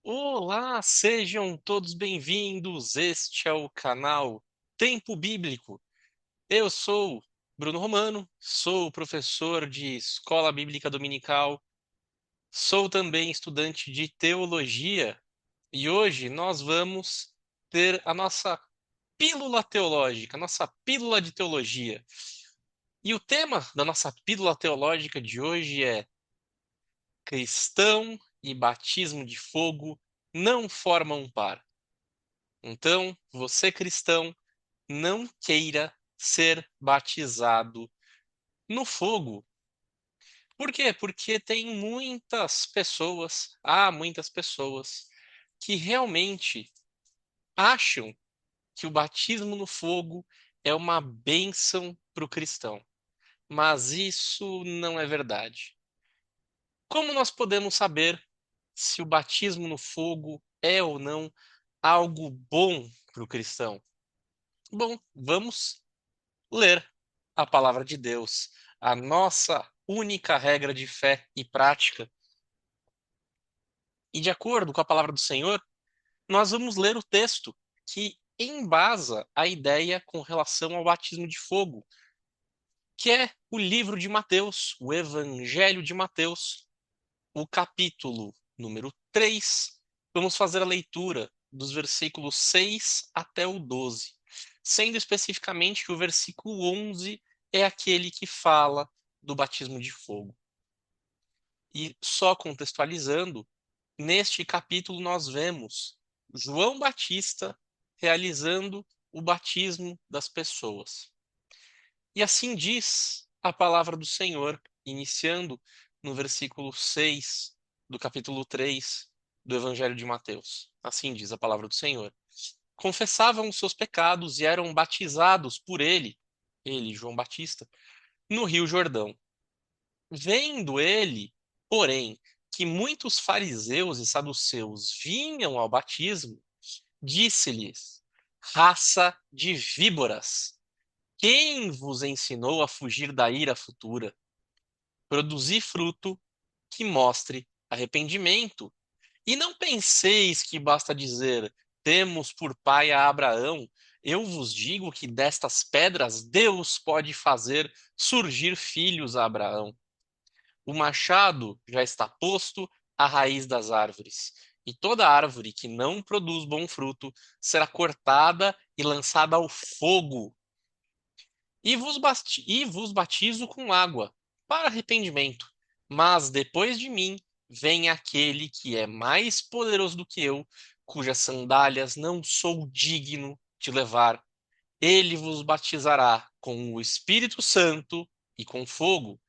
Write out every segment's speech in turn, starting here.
Olá, sejam todos bem-vindos. Este é o canal Tempo Bíblico. Eu sou Bruno Romano, sou professor de Escola Bíblica Dominical, sou também estudante de teologia e hoje nós vamos ter a nossa pílula teológica, nossa pílula de teologia. E o tema da nossa pílula teológica de hoje é Cristão e batismo de fogo não formam um par. Então, você cristão, não queira ser batizado no fogo. Por quê? Porque tem muitas pessoas que realmente acham que o batismo no fogo é uma bênção para o cristão. Mas isso não é verdade. Como nós podemos saber se o batismo no fogo é ou não algo bom para o cristão? Bom, vamos ler a palavra de Deus, a nossa única regra de fé e prática. E de acordo com a palavra do Senhor, nós vamos ler o texto que embasa a ideia com relação ao batismo de fogo, que é o livro de Mateus, o Evangelho de Mateus, o capítulo número 3. Vamos fazer a leitura dos versículos 6 até o 12, sendo especificamente que o versículo 11 é aquele que fala do batismo de fogo. E só contextualizando, neste capítulo nós vemos João Batista realizando o batismo das pessoas. E assim diz a palavra do Senhor, iniciando no versículo 6 do capítulo 3 do Evangelho de Mateus. Assim diz a palavra do Senhor. Confessavam os seus pecados e eram batizados por ele, João Batista, no Rio Jordão. Vendo ele, porém, que muitos fariseus e saduceus vinham ao batismo, disse-lhes: Raça de víboras, quem vos ensinou a fugir da ira futura? Produzi fruto que mostre arrependimento. E não penseis que basta dizer: temos por pai a Abraão. Eu vos digo que destas pedras Deus pode fazer surgir filhos a Abraão. O machado já está posto à raiz das árvores, e toda árvore que não produz bom fruto será cortada e lançada ao fogo. E vos batizo com água, para arrependimento. Mas depois de mim vem aquele que é mais poderoso do que eu, cujas sandálias não sou digno de levar. Ele vos batizará com o Espírito Santo e com fogo.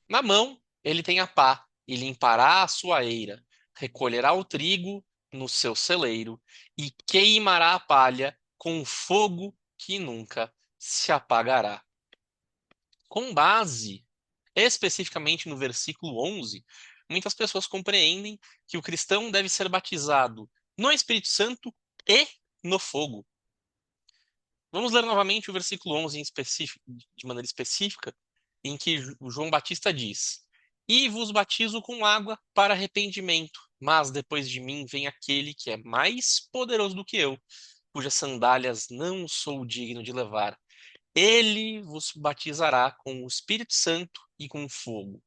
Na mão ele tem a pá, e limpará a sua eira, recolherá o trigo no seu celeiro, e queimará a palha com fogo que nunca se apagará. Com base especificamente no versículo 11, muitas pessoas compreendem que o cristão deve ser batizado no Espírito Santo e no fogo. Vamos ler novamente o versículo 11 de maneira específica, em que o João Batista diz: E vos batizo com água para arrependimento, mas depois de mim vem aquele que é mais poderoso do que eu, cujas sandálias não sou digno de levar. Ele vos batizará com o Espírito Santo e com fogo.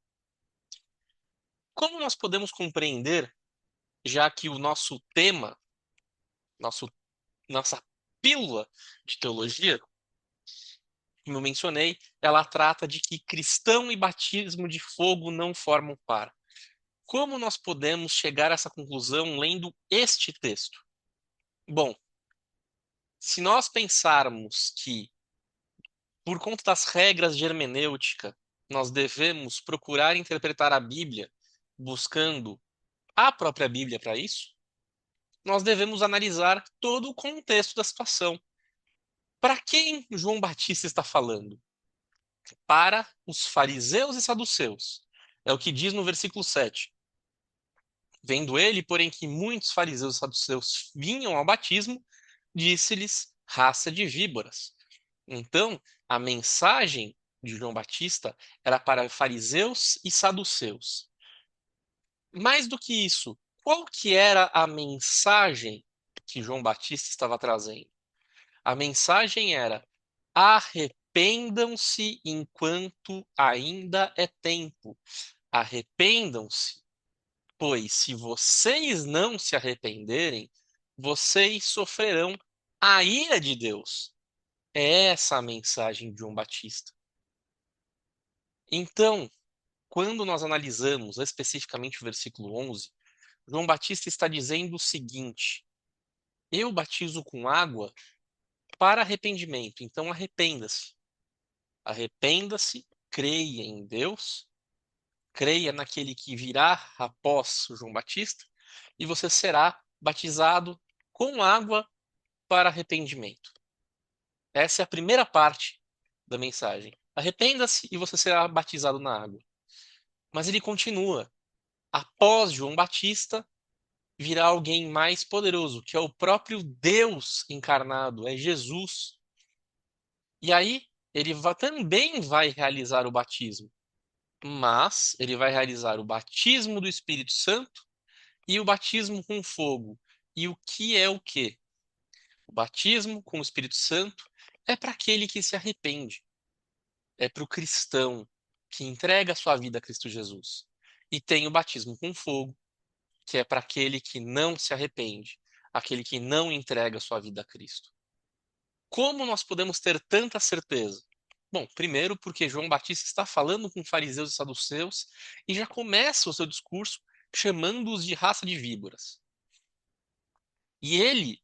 Como nós podemos compreender, já que o nosso tema, nosso, nossa pílula de teologia, como eu mencionei, ela trata de que cristão e batismo de fogo não formam par. Como nós podemos chegar a essa conclusão lendo este texto? Bom, se nós pensarmos que, por conta das regras de hermenêutica, nós devemos procurar interpretar a Bíblia buscando a própria Bíblia para isso, nós devemos analisar todo o contexto da situação. Para quem João Batista está falando? Para os fariseus e saduceus. É o que diz no versículo 7. Vendo ele, porém, que muitos fariseus e saduceus vinham ao batismo, disse-lhes: raça de víboras. Então, a mensagem de João Batista era para fariseus e saduceus. Mais do que isso, qual que era a mensagem que João Batista estava trazendo? A mensagem era: arrependam-se enquanto ainda é tempo. Arrependam-se, pois se vocês não se arrependerem, vocês sofrerão a ira de Deus. É essa a mensagem de João Batista. Então, quando nós analisamos especificamente o versículo 11, João Batista está dizendo o seguinte: eu batizo com água para arrependimento, então arrependa-se. Arrependa-se, creia em Deus, creia naquele que virá após João Batista, e você será batizado com água para arrependimento. Essa é a primeira parte da mensagem. Arrependa-se e você será batizado na água. Mas ele continua. Após João Batista, virá alguém mais poderoso, que é o próprio Deus encarnado, é Jesus. E aí, também vai realizar o batismo, mas ele vai realizar o batismo do Espírito Santo e o batismo com fogo. E o que é o quê? O batismo com o Espírito Santo é para aquele que se arrepende, é para o cristão que entrega a sua vida a Cristo Jesus. E tem o batismo com fogo, que é para aquele que não se arrepende, aquele que não entrega a sua vida a Cristo. Como nós podemos ter tanta certeza? Bom, primeiro porque João Batista está falando com fariseus e saduceus e já começa o seu discurso chamando-os de raça de víboras. E ele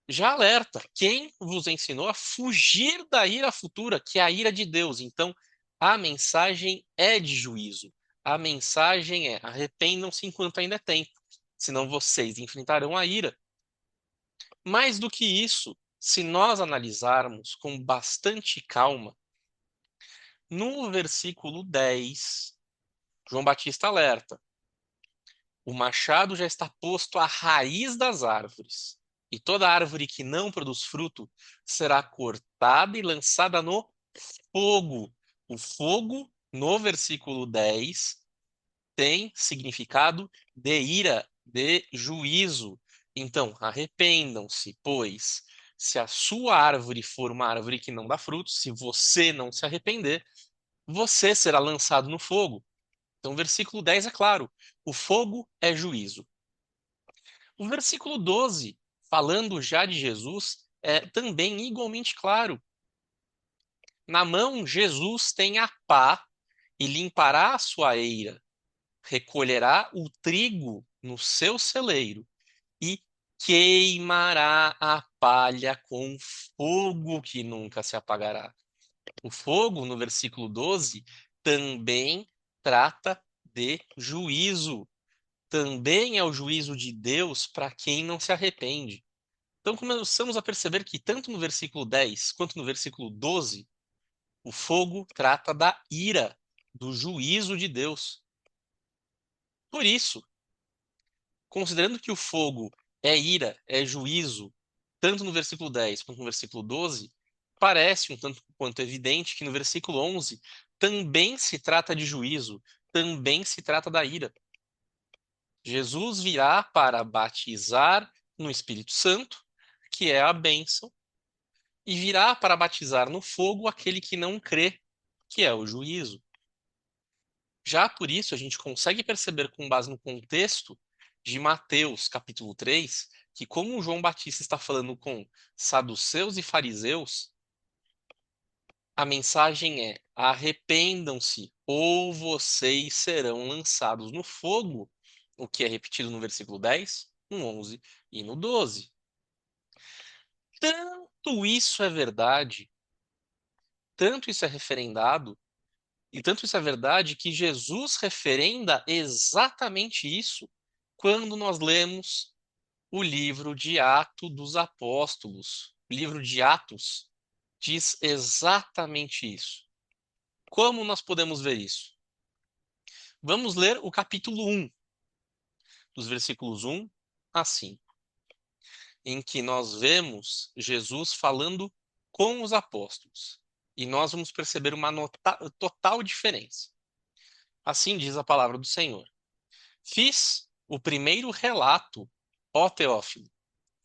já alerta: quem vos ensinou a fugir da ira futura, que é a ira de Deus? Então, a mensagem é de juízo. A mensagem é: arrependam-se enquanto ainda é tempo, senão vocês enfrentarão a ira. Mais do que isso, se nós analisarmos com bastante calma, no versículo 10, João Batista alerta: o machado já está posto à raiz das árvores, e toda árvore que não produz fruto será cortada e lançada no fogo. O fogo, no versículo 10, tem significado de ira, de juízo. Então, arrependam-se, pois se a sua árvore for uma árvore que não dá frutos, se você não se arrepender, você será lançado no fogo. Então, o versículo 10 é claro: o fogo é juízo. O versículo 12, falando já de Jesus, é também igualmente claro. Na mão, Jesus tem a pá e limpará a sua eira, recolherá o trigo no seu celeiro e queimará a palha com fogo que nunca se apagará. O fogo, no versículo 12, também trata de juízo. Também é o juízo de Deus para quem não se arrepende. Então começamos a perceber que tanto no versículo 10 quanto no versículo 12, o fogo trata da ira, do juízo de Deus. Por isso, considerando que o fogo é ira, é juízo, tanto no versículo 10 quanto no versículo 12, parece um tanto quanto evidente que no versículo 11 também se trata de juízo, também se trata da ira. Jesus virá para batizar no Espírito Santo, que é a bênção, e virá para batizar no fogo aquele que não crê, que é o juízo. Já por isso, a gente consegue perceber, com base no contexto de Mateus, capítulo 3, que como João Batista está falando com saduceus e fariseus, a mensagem é: arrependam-se, ou vocês serão lançados no fogo, o que é repetido no versículo 10, no 11 e no 12. Tanto isso é verdade, tanto isso é referendado, e tanto isso é verdade que Jesus referenda exatamente isso quando nós lemos o livro de Atos dos Apóstolos. O livro de Atos diz exatamente isso. Como nós podemos ver isso? Vamos ler o capítulo 1, dos versículos 1 a 5, em que nós vemos Jesus falando com os apóstolos. E nós vamos perceber uma total diferença. Assim diz a palavra do Senhor. Fiz o primeiro relato, ó Teófilo,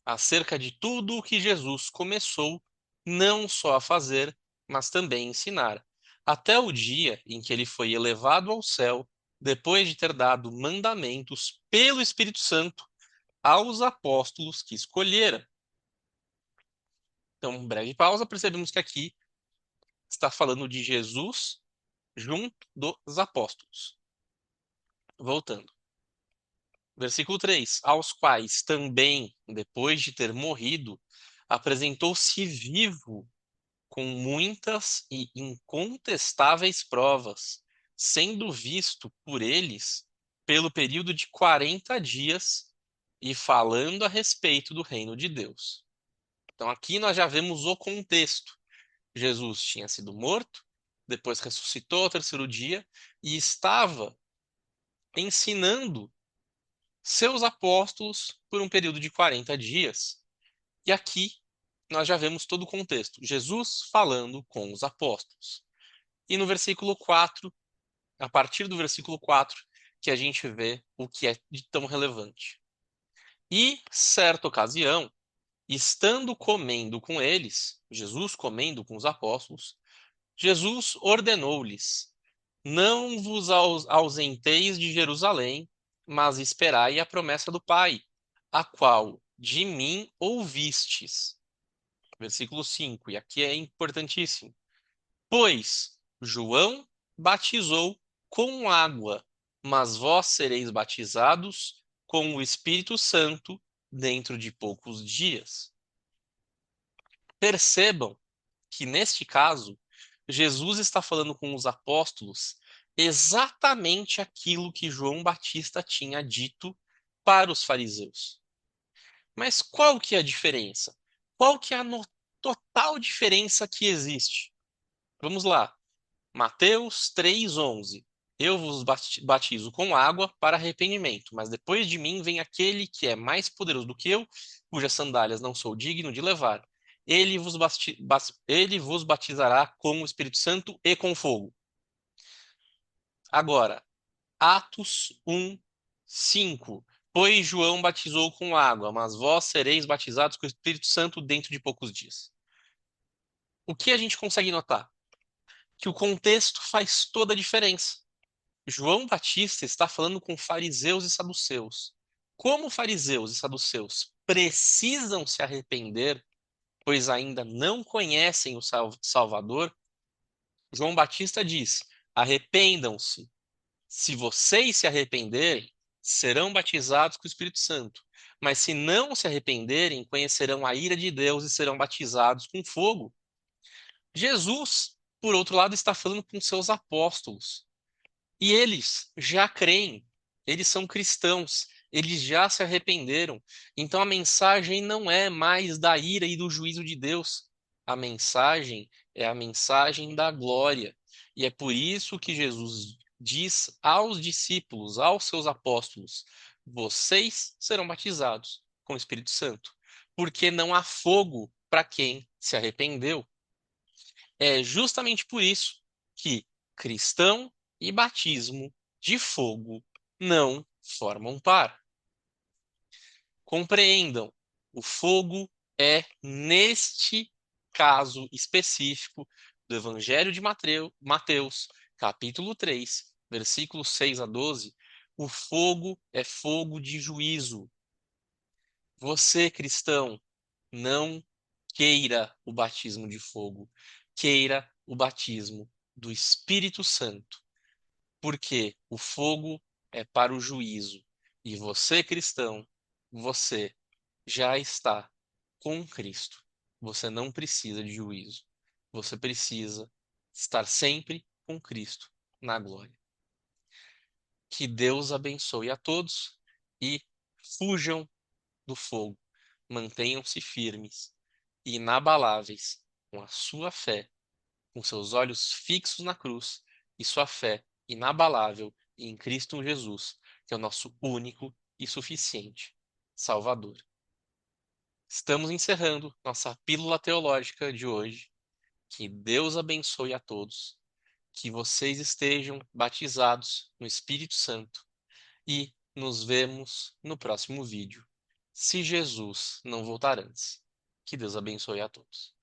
acerca de tudo o que Jesus começou não só a fazer, mas também a ensinar, até o dia em que ele foi elevado ao céu, depois de ter dado mandamentos pelo Espírito Santo aos apóstolos que escolhera. Então, breve pausa, percebemos que aqui está falando de Jesus junto dos apóstolos. Voltando. Versículo 3: aos quais também, depois de ter morrido, apresentou-se vivo com muitas e incontestáveis provas, sendo visto por eles pelo período de 40 dias e falando a respeito do reino de Deus. Então aqui nós já vemos o contexto. Jesus tinha sido morto, depois ressuscitou ao terceiro dia e estava ensinando seus apóstolos por um período de 40 dias. E aqui nós já vemos todo o contexto. Jesus falando com os apóstolos. E no versículo 4, a partir do versículo 4, que a gente vê o que é de tão relevante. E, certa ocasião, estando comendo com eles, Jesus comendo com os apóstolos, Jesus ordenou-lhes: não vos ausenteis de Jerusalém, mas esperai a promessa do Pai, a qual de mim ouvistes. Versículo 5, e aqui é importantíssimo. Pois João batizou com água, mas vós sereis batizados com o Espírito Santo dentro de poucos dias. Percebam que, neste caso, Jesus está falando com os apóstolos exatamente aquilo que João Batista tinha dito para os fariseus. Mas qual que é a diferença? Qual que é a total diferença que existe? Vamos lá. Mateus 3:11. Eu vos batizo com água para arrependimento, mas depois de mim vem aquele que é mais poderoso do que eu, cujas sandálias não sou digno de levar. Ele vos batizará com o Espírito Santo e com fogo. Agora, Atos 1:5. Pois João batizou com água, mas vós sereis batizados com o Espírito Santo dentro de poucos dias. O que a gente consegue notar? Que o contexto faz toda a diferença. João Batista está falando com fariseus e saduceus. Como fariseus e saduceus precisam se arrepender, pois ainda não conhecem o Salvador, João Batista diz: arrependam-se. Se vocês se arrependerem, serão batizados com o Espírito Santo. Mas se não se arrependerem, conhecerão a ira de Deus e serão batizados com fogo. Jesus, por outro lado, está falando com seus apóstolos. E eles já creem, eles são cristãos, eles já se arrependeram. Então a mensagem não é mais da ira e do juízo de Deus. A mensagem é a mensagem da glória. E é por isso que Jesus diz aos discípulos, aos seus apóstolos: vocês serão batizados com o Espírito Santo, porque não há fogo para quem se arrependeu. É justamente por isso que cristão e batismo de fogo não formam par. Compreendam, o fogo é, neste caso específico do Evangelho de Mateus, capítulo 3, versículos 6 a 12, o fogo é fogo de juízo. Você, cristão, não queira o batismo de fogo, queira o batismo do Espírito Santo, porque o fogo é para o juízo. E você, cristão, você já está com Cristo. Você não precisa de juízo. Você precisa estar sempre com Cristo na glória. Que Deus abençoe a todos e fujam do fogo. Mantenham-se firmes e inabaláveis com a sua fé, com seus olhos fixos na cruz e sua fé inabalável em Cristo Jesus, que é o nosso único e suficiente Salvador. Estamos encerrando nossa pílula teológica de hoje. Que Deus abençoe a todos, que vocês estejam batizados no Espírito Santo e Nos vemos no próximo vídeo, se Jesus não voltar antes. Que Deus abençoe a todos.